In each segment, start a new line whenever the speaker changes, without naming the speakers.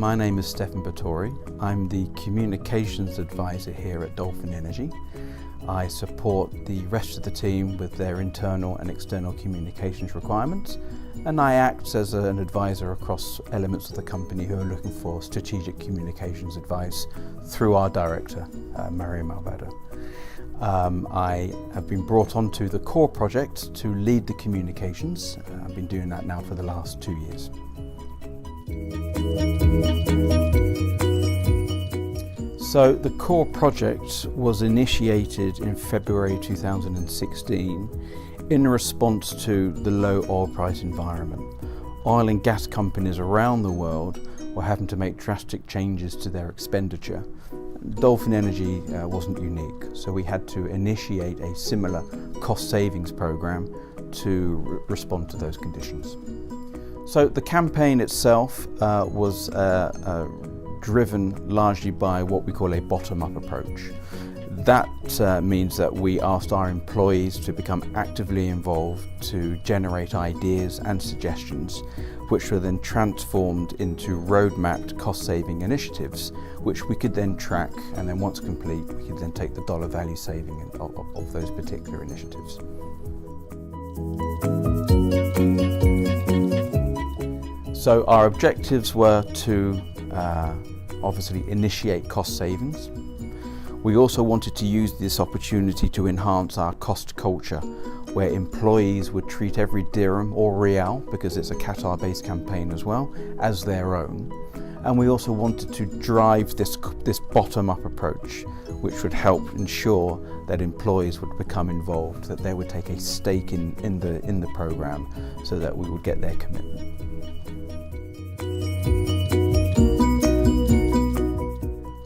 My name is Stefan Batory. I'm the Communications Advisor here at Dolphin Energy. I support the rest of the team with their internal and external communications requirements, and I act as an advisor across elements of the company who are looking for strategic communications advice through our director, Maria Malvado. I have been brought onto the core project to lead the communications. I've been doing that now for the last 2 years. So the core project was initiated in February 2016 in response to the low oil price environment. Oil and gas companies around the world were having to make drastic changes to their expenditure. Dolphin Energy wasn't unique, so we had to initiate a similar cost savings program to respond to those conditions. So the campaign itself was driven largely by what we call a bottom-up approach. That means that we asked our employees to become actively involved to generate ideas and suggestions, which were then transformed into road-mapped cost-saving initiatives, which we could then track, and then once complete, we could then take the dollar value saving of those particular initiatives. So our objectives were to obviously initiate cost savings. We also wanted to use this opportunity to enhance our cost culture, where employees would treat every dirham or real, because it's a Qatar-based campaign as well, as their own. And we also wanted to drive this bottom-up approach, which would help ensure that employees would become involved, that they would take a stake in the program, so that we would get their commitment.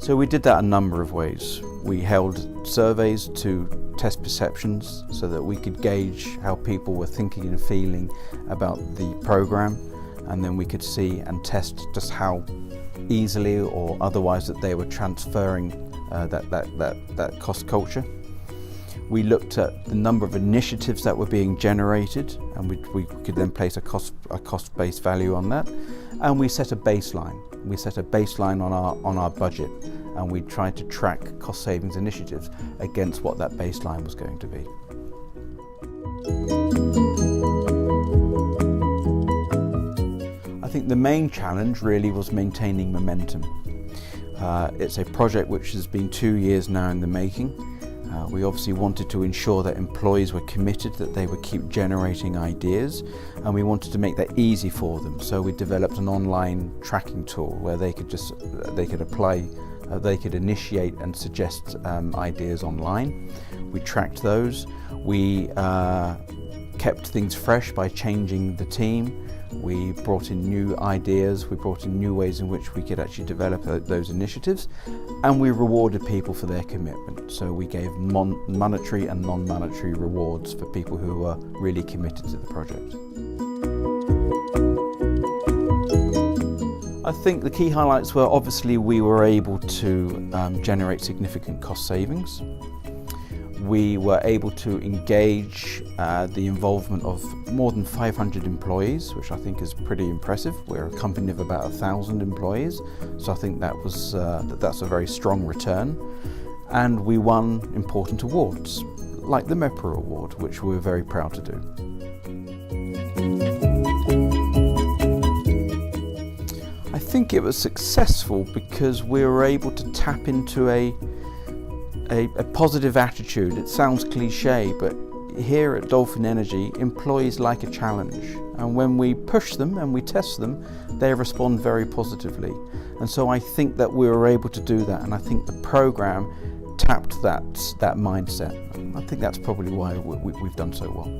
So we did that a number of ways. We held surveys to test perceptions so that we could gauge how people were thinking and feeling about the program, and then we could see and test just how easily or otherwise that they were transferring that cost culture. We looked at the number of initiatives that were being generated, and we could then place a cost-based value on that, and we set a baseline. We set a baseline on our budget, and we tried to track cost savings initiatives against what that baseline was going to be. I think the main challenge really was maintaining momentum. It's a project which has been 2 years now in the making. We obviously wanted to ensure that employees were committed, that they would keep generating ideas, and we wanted to make that easy for them. So we developed an online tracking tool where they could initiate and suggest ideas online. We tracked those. We kept things fresh by changing the team. We brought in new ideas, we brought in new ways in which we could actually develop those initiatives, and we rewarded people for their commitment. So we gave monetary and non-monetary rewards for people who were really committed to the project. I think the key highlights were obviously we were able to generate significant cost savings. We were able to engage the involvement of more than 500 employees, which I think is pretty impressive. We're a company of about 1,000 employees, so I think that's a very strong return. And we won important awards, like the MEPRA Award, which we're very proud to do. I think it was successful because we were able to tap into a positive attitude. It sounds cliche, but here at Dolphin Energy, employees like a challenge. And when we push them and we test them, they respond very positively. And so I think that we were able to do that, and I think the program tapped that mindset. I think that's probably why we've done so well.